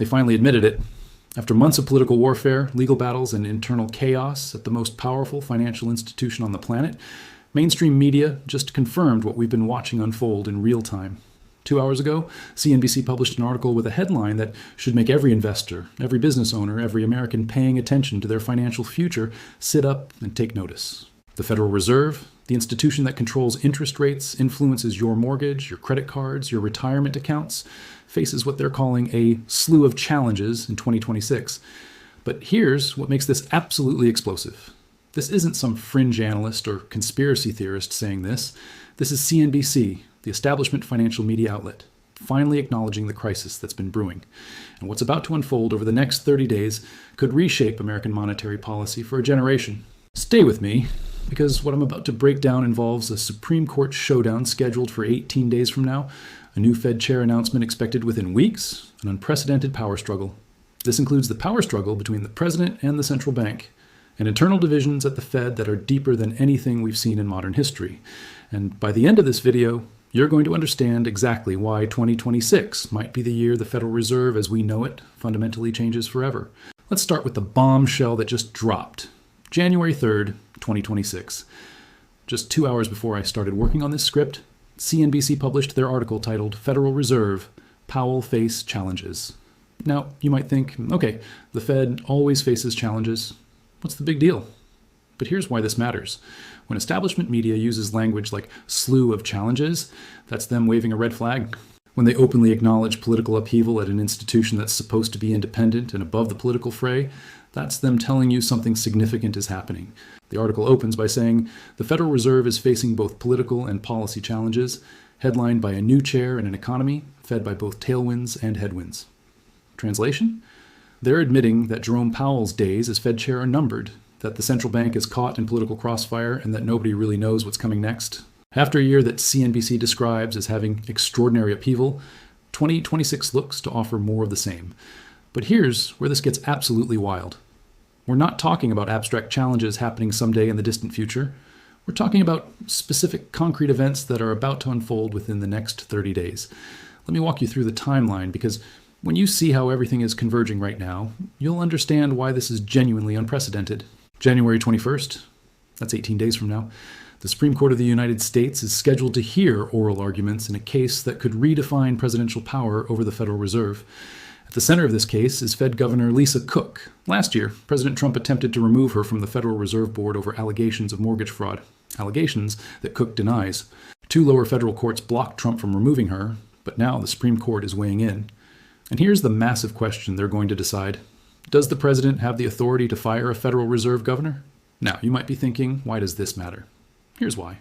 They finally admitted it. After months of political warfare, legal battles, and internal chaos at the most powerful financial institution on the planet, mainstream media just confirmed what we've been watching unfold in real time. 2 hours ago, CNBC published an article with a headline that should make every investor, every business owner, every American paying attention to their financial future sit up and take notice. The Federal Reserve, the institution that controls interest rates, influences your mortgage, your credit cards, your retirement accounts, faces what they're calling a slew of challenges in 2026. But here's what makes this absolutely explosive. This isn't some fringe analyst or conspiracy theorist saying this. This is CNBC, the establishment financial media outlet, finally acknowledging the crisis that's been brewing. And what's about to unfold over the next 30 days could reshape American monetary policy for a generation. Stay with me, because what I'm about to break down involves a Supreme Court showdown scheduled for 18 days from now, a new Fed chair announcement expected within weeks, an unprecedented power struggle. This includes the power struggle between the president and the central bank, and internal divisions at the Fed that are deeper than anything we've seen in modern history. And by the end of this video, you're going to understand exactly why 2026 might be the year the Federal Reserve as we know it fundamentally changes forever. Let's start with the bombshell that just dropped. January 3rd, 2026. Just 2 hours before I started working on this script, CNBC published their article titled Federal Reserve, Powell Face Challenges. Now, you might think, okay, the Fed always faces challenges. What's the big deal? But here's why this matters. When establishment media uses language like slew of challenges, that's them waving a red flag. When they openly acknowledge political upheaval at an institution that's supposed to be independent and above the political fray, that's them telling you something significant is happening. The article opens by saying, the Federal Reserve is facing both political and policy challenges, headlined by a new chair and an economy fed by both tailwinds and headwinds. Translation? They're admitting that Jerome Powell's days as Fed chair are numbered, that the central bank is caught in political crossfire and that nobody really knows what's coming next. After a year that CNBC describes as having extraordinary upheaval, 2026 looks to offer more of the same. But here's where this gets absolutely wild. We're not talking about abstract challenges happening someday in the distant future. We're talking about specific concrete events that are about to unfold within the next 30 days. Let me walk you through the timeline, because when you see how everything is converging right now, you'll understand why this is genuinely unprecedented. January 21st, that's 18 days from now, the Supreme Court of the United States is scheduled to hear oral arguments in a case that could redefine presidential power over the Federal Reserve. At the center of this case is Fed Governor Lisa Cook. Last year, President Trump attempted to remove her from the Federal Reserve Board over allegations of mortgage fraud, allegations that Cook denies. 2 lower federal courts blocked Trump from removing her, but now the Supreme Court is weighing in. And here's the massive question they're going to decide. Does the president have the authority to fire a Federal Reserve governor? Now, you might be thinking, why does this matter? Here's why.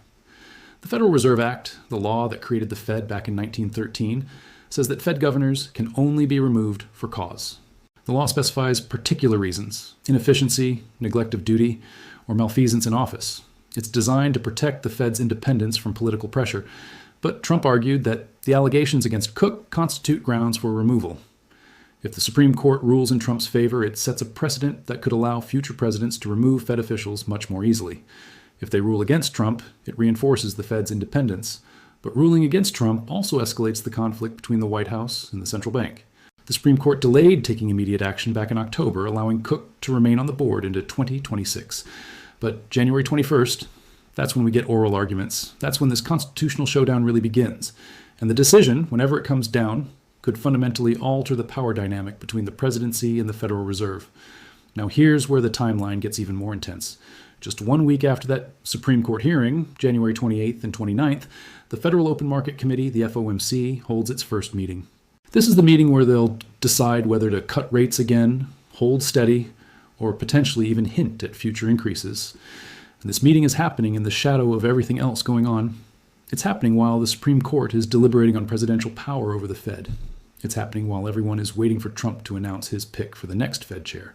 The Federal Reserve Act, the law that created the Fed back in 1913, says that Fed governors can only be removed for cause. The law specifies particular reasons: inefficiency, neglect of duty, or malfeasance in office. It's designed to protect the Fed's independence from political pressure. But Trump argued that the allegations against Cook constitute grounds for removal. If the Supreme Court rules in Trump's favor, it sets a precedent that could allow future presidents to remove Fed officials much more easily. If they rule against Trump, it reinforces the Fed's independence. But ruling against Trump also escalates the conflict between the White House and the central bank. The Supreme Court delayed taking immediate action back in October, allowing Cook to remain on the board into 2026. But January 21st, that's when we get oral arguments. That's when this constitutional showdown really begins. And the decision, whenever it comes down, could fundamentally alter the power dynamic between the presidency and the Federal Reserve. Now here's where the timeline gets even more intense. Just 1 week after that Supreme Court hearing, January 28th and 29th, the Federal Open Market Committee, the FOMC, holds its first meeting. This is the meeting where they'll decide whether to cut rates again, hold steady, or potentially even hint at future increases. And this meeting is happening in the shadow of everything else going on. It's happening while the Supreme Court is deliberating on presidential power over the Fed. It's happening while everyone is waiting for Trump to announce his pick for the next Fed chair.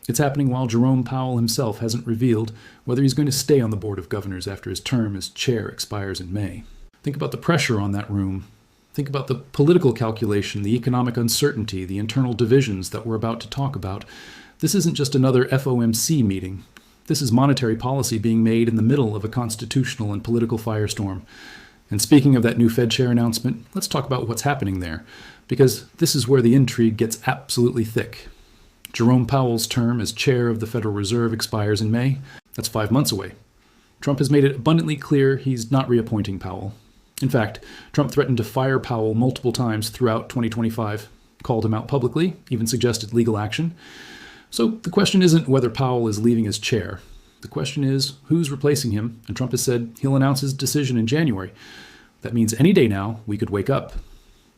It's happening while Jerome Powell himself hasn't revealed whether he's going to stay on the Board of Governors after his term as chair expires in May. Think about the pressure on that room. Think about the political calculation, the economic uncertainty, the internal divisions that we're about to talk about. This isn't just another FOMC meeting. This is monetary policy being made in the middle of a constitutional and political firestorm. And speaking of that new Fed chair announcement, let's talk about what's happening there, because this is where the intrigue gets absolutely thick. Jerome Powell's term as chair of the Federal Reserve expires in May. That's 5 months away. Trump has made it abundantly clear he's not reappointing Powell. In fact, Trump threatened to fire Powell multiple times throughout 2025, called him out publicly, even suggested legal action. So the question isn't whether Powell is leaving as chair. The question is who's replacing him, and Trump has said he'll announce his decision in January. That means any day now we could wake up.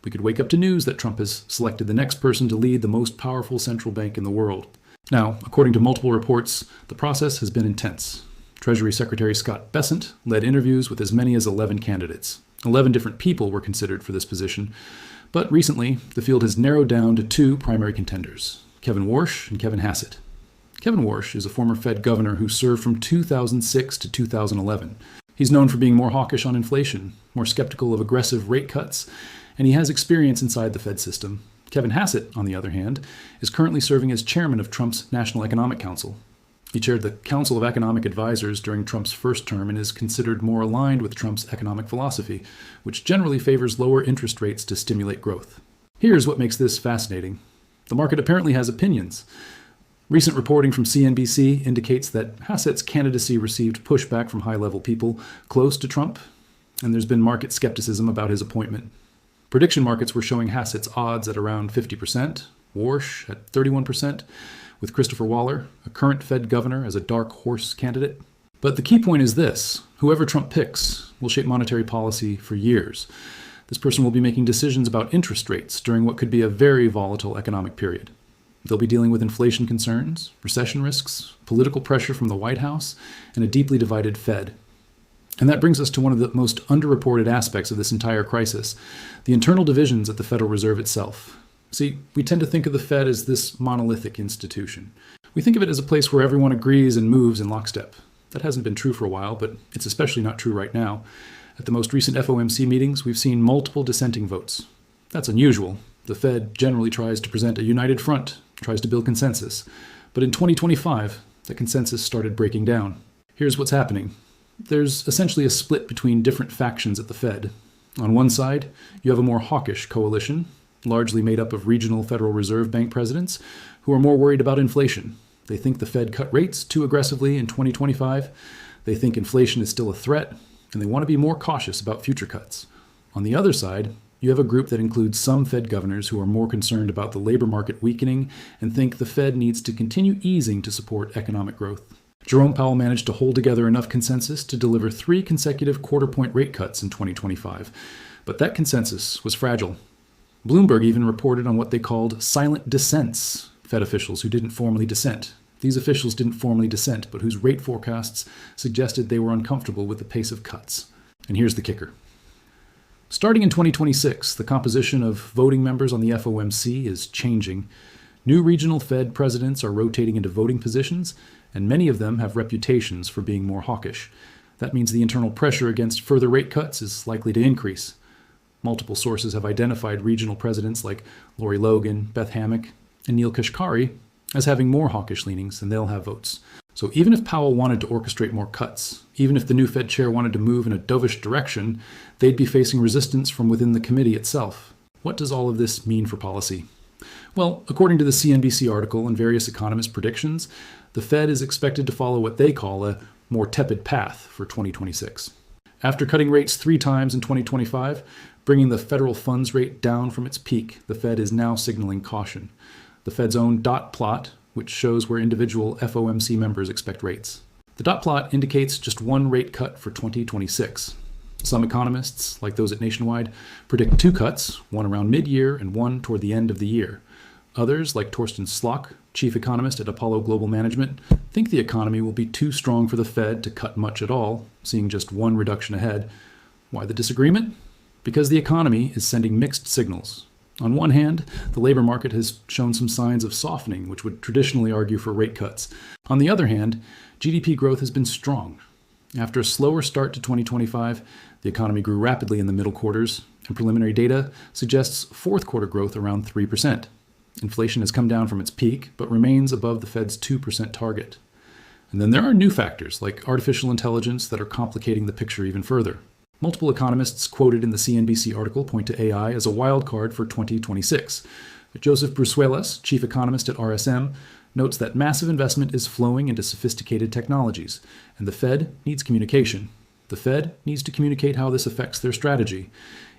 We could wake up to news that Trump has selected the next person to lead the most powerful central bank in the world. Now, according to multiple reports, the process has been intense. Treasury Secretary Scott Bessent led interviews with as many as 11 candidates. 11 different people were considered for this position. But recently, the field has narrowed down to 2 primary contenders, Kevin Warsh and Kevin Hassett. Kevin Warsh is a former Fed governor who served from 2006 to 2011. He's known for being more hawkish on inflation, more skeptical of aggressive rate cuts, and he has experience inside the Fed system. Kevin Hassett, on the other hand, is currently serving as chairman of Trump's National Economic Council. He chaired the Council of Economic Advisors during Trump's first term and is considered more aligned with Trump's economic philosophy, which generally favors lower interest rates to stimulate growth. Here's what makes this fascinating. The market apparently has opinions. Recent reporting from CNBC indicates that Hassett's candidacy received pushback from high-level people close to Trump, and there's been market skepticism about his appointment. Prediction markets were showing Hassett's odds at around 50%, Warsh at 31%, with Christopher Waller, a current Fed governor, as a dark horse candidate. But the key point is this: whoever Trump picks will shape monetary policy for years. This person will be making decisions about interest rates during what could be a very volatile economic period. They'll be dealing with inflation concerns, recession risks, political pressure from the White House, and a deeply divided Fed. And that brings us to one of the most underreported aspects of this entire crisis, the internal divisions at the Federal Reserve itself. See, we tend to think of the Fed as this monolithic institution. We think of it as a place where everyone agrees and moves in lockstep. That hasn't been true for a while, but it's especially not true right now. At the most recent FOMC meetings, we've seen multiple dissenting votes. That's unusual. The Fed generally tries to present a united front, tries to build consensus. But in 2025, the consensus started breaking down. Here's what's happening. There's essentially a split between different factions at the Fed. On one side, you have a more hawkish coalition, largely made up of regional Federal Reserve Bank presidents, who are more worried about inflation. They think the Fed cut rates too aggressively in 2025. They think inflation is still a threat, and they want to be more cautious about future cuts. On the other side, you have a group that includes some Fed governors who are more concerned about the labor market weakening and think the Fed needs to continue easing to support economic growth. Jerome Powell managed to hold together enough consensus to deliver 3 consecutive quarter-point rate cuts in 2025, but that consensus was fragile. Bloomberg even reported on what they called silent dissents, Fed officials who didn't formally dissent. These officials didn't formally dissent, but whose rate forecasts suggested they were uncomfortable with the pace of cuts. And here's the kicker. Starting in 2026, the composition of voting members on the FOMC is changing. New regional Fed presidents are rotating into voting positions, and many of them have reputations for being more hawkish. That means the internal pressure against further rate cuts is likely to increase. Multiple sources have identified regional presidents like Lori Logan, Beth Hammack, and Neil Kashkari as having more hawkish leanings, and they'll have votes. So even if Powell wanted to orchestrate more cuts, even if the new Fed chair wanted to move in a dovish direction, they'd be facing resistance from within the committee itself. What does all of this mean for policy? Well, according to the CNBC article and various economist predictions, the Fed is expected to follow what they call a more tepid path for 2026. After cutting rates 3 times in 2025, bringing the federal funds rate down from its peak, the Fed is now signaling caution. The Fed's own dot plot, which shows where individual FOMC members expect rates. The dot plot indicates just 1 rate cut for 2026. Some economists, like those at Nationwide, predict 2 cuts, one around mid-year and one toward the end of the year. Others, like Torsten Slok, chief economist at Apollo Global Management, think the economy will be too strong for the Fed to cut much at all, seeing just 1 reduction ahead. Why the disagreement? Because the economy is sending mixed signals. On one hand, the labor market has shown some signs of softening, which would traditionally argue for rate cuts. On the other hand, GDP growth has been strong. After a slower start to 2025, the economy grew rapidly in the middle quarters, and preliminary data suggests fourth quarter growth around 3%. Inflation has come down from its peak, but remains above the Fed's 2% target. And then there are new factors, like artificial intelligence, that are complicating the picture even further. Multiple economists quoted in the CNBC article point to AI as a wild card for 2026. Joseph Brusuelas, chief economist at RSM, notes that massive investment is flowing into sophisticated technologies, and the Fed needs communication. The Fed needs to communicate how this affects their strategy.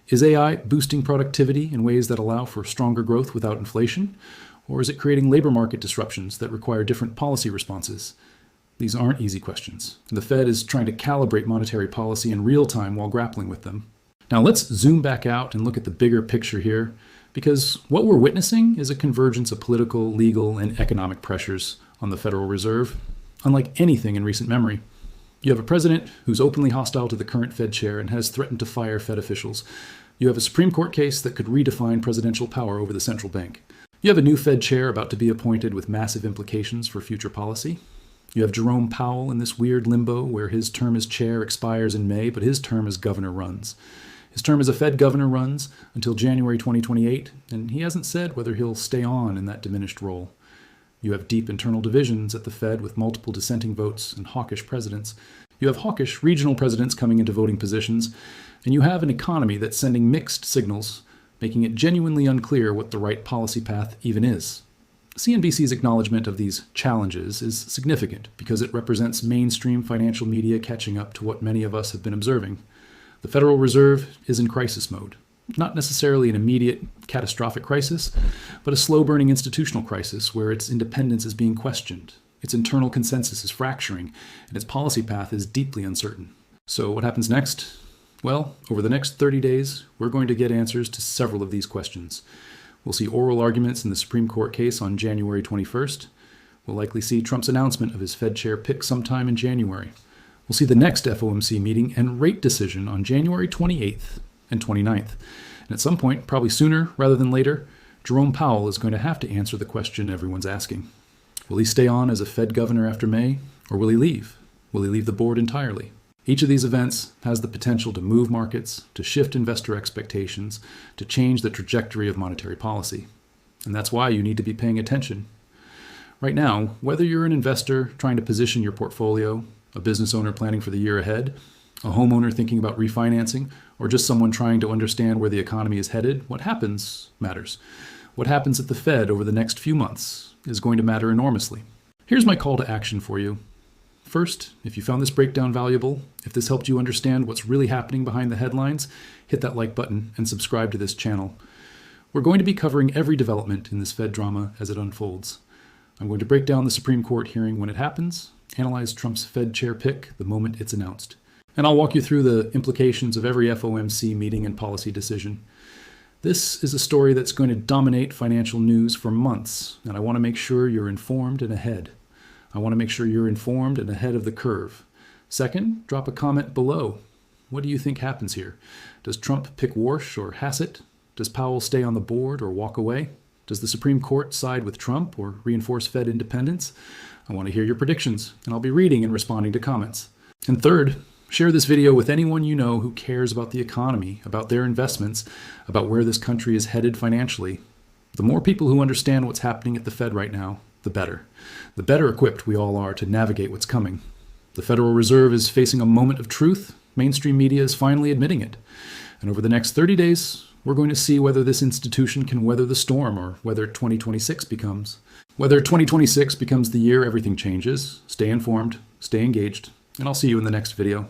Is AI boosting productivity in ways that allow for stronger growth without inflation? Or is it creating labor market disruptions that require different policy responses? These aren't easy questions. The Fed is trying to calibrate monetary policy in real time while grappling with them. Now let's zoom back out and look at the bigger picture here, because what we're witnessing is a convergence of political, legal, and economic pressures on the Federal Reserve, unlike anything in recent memory. You have a president who's openly hostile to the current Fed chair and has threatened to fire Fed officials. You have a Supreme Court case that could redefine presidential power over the central bank. You have a new Fed chair about to be appointed with massive implications for future policy. You have Jerome Powell in this weird limbo where his term as chair expires in May, but his term as governor runs. His term as a Fed governor runs until January 2028, and he hasn't said whether he'll stay on in that diminished role. You have deep internal divisions at the Fed with multiple dissenting votes and hawkish presidents. You have hawkish regional presidents coming into voting positions, and you have an economy that's sending mixed signals, making it genuinely unclear what the right policy path even is. CNBC's acknowledgement of these challenges is significant because it represents mainstream financial media catching up to what many of us have been observing. The Federal Reserve is in crisis mode. Not necessarily an immediate catastrophic crisis, but a slow-burning institutional crisis where its independence is being questioned, its internal consensus is fracturing, and its policy path is deeply uncertain. So what happens next? Well, over the next 30 days, we're going to get answers to several of these questions. We'll see oral arguments in the Supreme Court case on January 21st. We'll likely see Trump's announcement of his Fed chair pick sometime in January. We'll see the next FOMC meeting and rate decision on January 28th and 29th. And at some point, probably sooner rather than later, Jerome Powell is going to have to answer the question everyone's asking. Will he stay on as a Fed governor after May, or will he leave? Will he leave the board entirely? Each of these events has the potential to move markets, to shift investor expectations, to change the trajectory of monetary policy. And that's why you need to be paying attention. Right now, whether you're an investor trying to position your portfolio, a business owner planning for the year ahead, a homeowner thinking about refinancing, or just someone trying to understand where the economy is headed, what happens matters. What happens at the Fed over the next few months is going to matter enormously. Here's my call to action for you. First, if you found this breakdown valuable, if this helped you understand what's really happening behind the headlines, hit that like button and subscribe to this channel. We're going to be covering every development in this Fed drama as it unfolds. I'm going to break down the Supreme Court hearing when it happens, analyze Trump's Fed chair pick the moment it's announced. And I'll walk you through the implications of every FOMC meeting and policy decision. This is a story that's going to dominate financial news for months, and I want to make sure you're informed and ahead. I want to make sure you're informed and ahead of the curve. Second, drop a comment below. What do you think happens here? Does Trump pick Warsh or Hassett? Does Powell stay on the board or walk away? Does the Supreme Court side with Trump or reinforce Fed independence? I want to hear your predictions, and I'll be reading and responding to comments. And third, share this video with anyone you know who cares about the economy, about their investments, about where this country is headed financially. The more people who understand what's happening at the Fed right now, the better. The better equipped we all are to navigate what's coming. The Federal Reserve is facing a moment of truth. Mainstream media is finally admitting it. And over the next 30 days, we're going to see whether this institution can weather the storm or whether 2026 becomes. Whether 2026 becomes the year everything changes. Stay informed, stay engaged, and I'll see you in the next video.